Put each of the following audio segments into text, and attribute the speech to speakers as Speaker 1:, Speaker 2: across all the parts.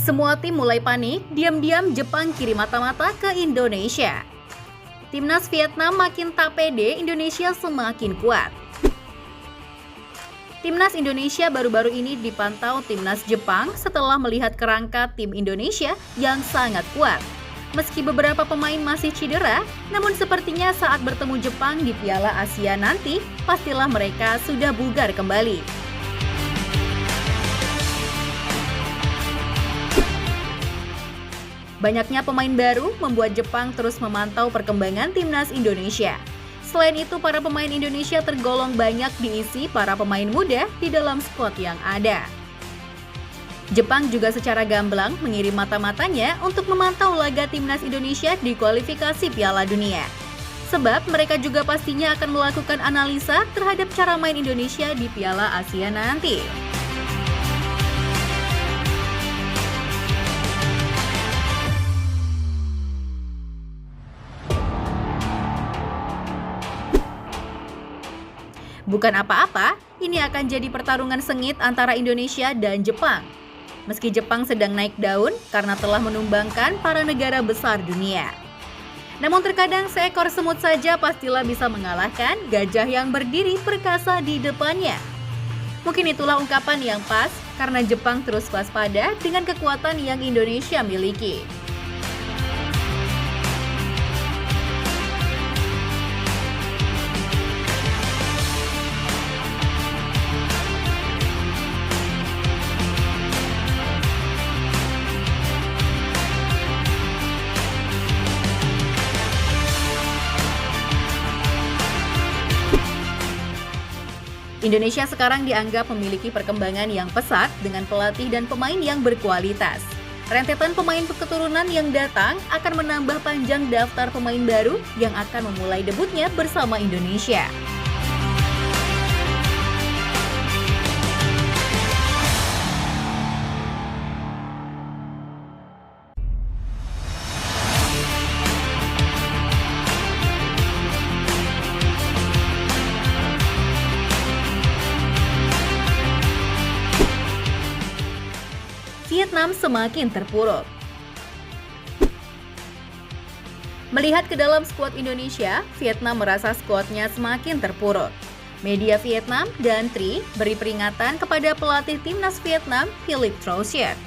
Speaker 1: Semua tim mulai panik, diam-diam Jepang kirim mata-mata ke Indonesia. Timnas Vietnam makin tak pede, Indonesia semakin kuat. Timnas Indonesia baru-baru ini dipantau Timnas Jepang setelah melihat kerangka tim Indonesia yang sangat kuat. Meski beberapa pemain masih cedera, namun sepertinya saat bertemu Jepang di Piala Asia nanti, pastilah mereka sudah bugar kembali. Banyaknya pemain baru membuat Jepang terus memantau perkembangan Timnas Indonesia. Selain itu, para pemain Indonesia tergolong banyak diisi para pemain muda di dalam skuad yang ada. Jepang juga secara gamblang mengirim mata-matanya untuk memantau laga Timnas Indonesia di kualifikasi Piala Dunia. Sebab mereka juga pastinya akan melakukan analisa terhadap cara main Indonesia di Piala Asia nanti. Bukan apa-apa, ini akan jadi pertarungan sengit antara Indonesia dan Jepang. Meski Jepang sedang naik daun karena telah menumbangkan para negara besar dunia. Namun terkadang seekor semut saja pastilah bisa mengalahkan gajah yang berdiri perkasa di depannya. Mungkin itulah ungkapan yang pas karena Jepang terus waspada dengan kekuatan yang Indonesia miliki. Indonesia sekarang dianggap memiliki perkembangan yang pesat dengan pelatih dan pemain yang berkualitas. Rentetan pemain keturunan yang datang akan menambah panjang daftar pemain baru yang akan memulai debutnya bersama Indonesia. Vietnam semakin terpuruk. Melihat ke dalam skuad Indonesia, Vietnam merasa skuadnya semakin terpuruk. Media Vietnam dan Tri beri peringatan kepada pelatih Timnas Vietnam, Philippe Troussier.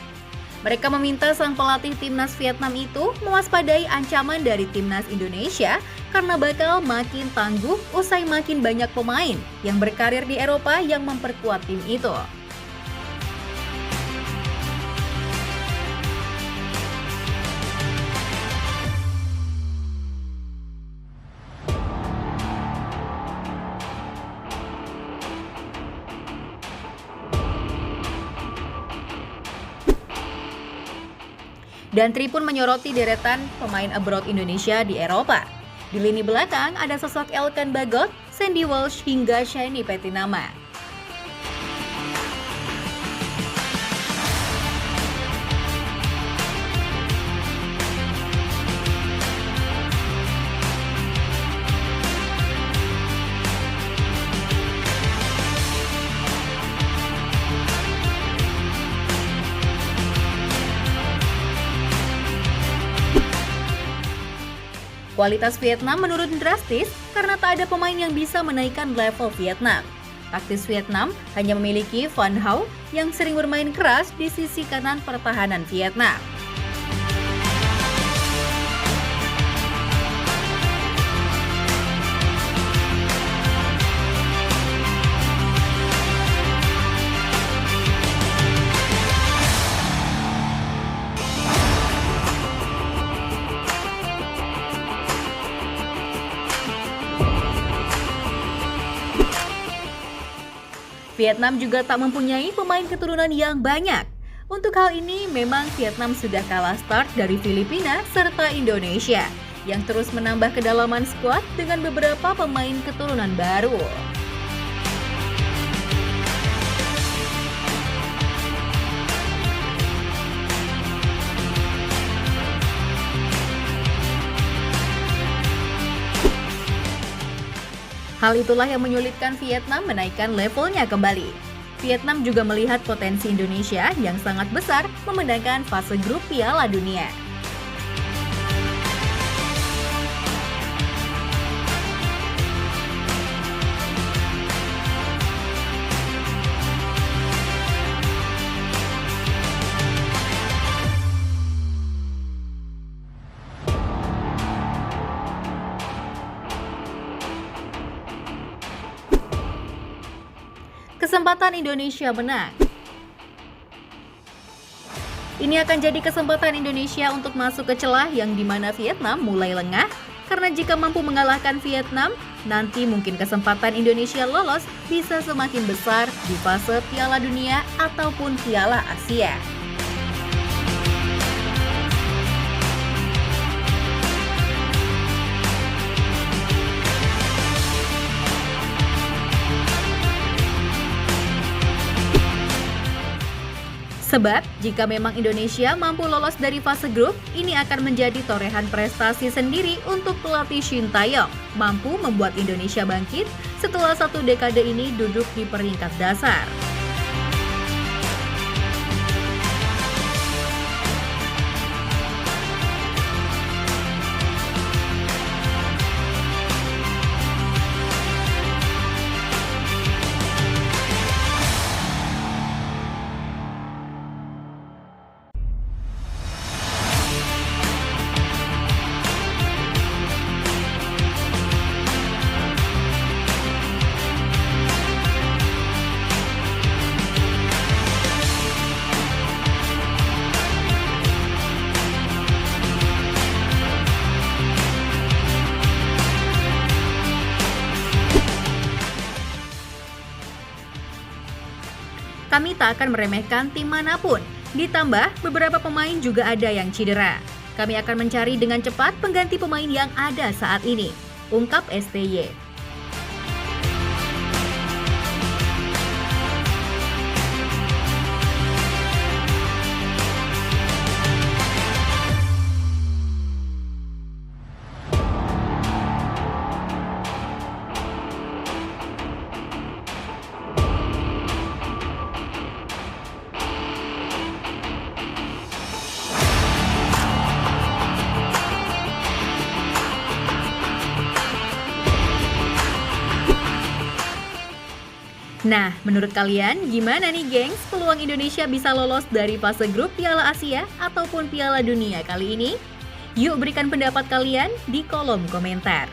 Speaker 1: Mereka meminta sang pelatih Timnas Vietnam itu mewaspadai ancaman dari Timnas Indonesia karena bakal makin tangguh usai makin banyak pemain yang berkarir di Eropa yang memperkuat tim itu. Dan Tri pun menyoroti deretan pemain abroad Indonesia di Eropa. Di lini belakang ada sosok Elkan Bagot, Sandy Walsh hingga Shani Petinama. Kualitas Vietnam menurun drastis karena tak ada pemain yang bisa menaikkan level Vietnam. Taktis Vietnam hanya memiliki Van Hau yang sering bermain keras di sisi kanan pertahanan Vietnam. Vietnam juga tak mempunyai pemain keturunan yang banyak. Untuk hal ini, memang Vietnam sudah kalah start dari Filipina serta Indonesia, yang terus menambah kedalaman skuad dengan beberapa pemain keturunan baru. Hal itulah yang menyulitkan Vietnam menaikkan levelnya kembali. Vietnam juga melihat potensi Indonesia yang sangat besar memenangkan fase grup Piala Dunia. Kesempatan Indonesia menang. Ini akan jadi kesempatan Indonesia untuk masuk ke celah yang dimana Vietnam mulai lengah, karena jika mampu mengalahkan Vietnam, nanti mungkin kesempatan Indonesia lolos bisa semakin besar di fase Piala Dunia ataupun Piala Asia. Sebab, jika memang Indonesia mampu lolos dari fase grup, ini akan menjadi torehan prestasi sendiri untuk pelatih Shin Tae-yong, mampu membuat Indonesia bangkit setelah 1 dekade ini duduk di peringkat dasar. Kami tak akan meremehkan tim manapun. Ditambah, beberapa pemain juga ada yang cedera. Kami akan mencari dengan cepat pengganti pemain yang ada saat ini, ungkap STY. Nah, menurut kalian gimana nih gengs peluang Indonesia bisa lolos dari fase grup Piala Asia ataupun Piala Dunia kali ini? Yuk berikan pendapat kalian di kolom komentar.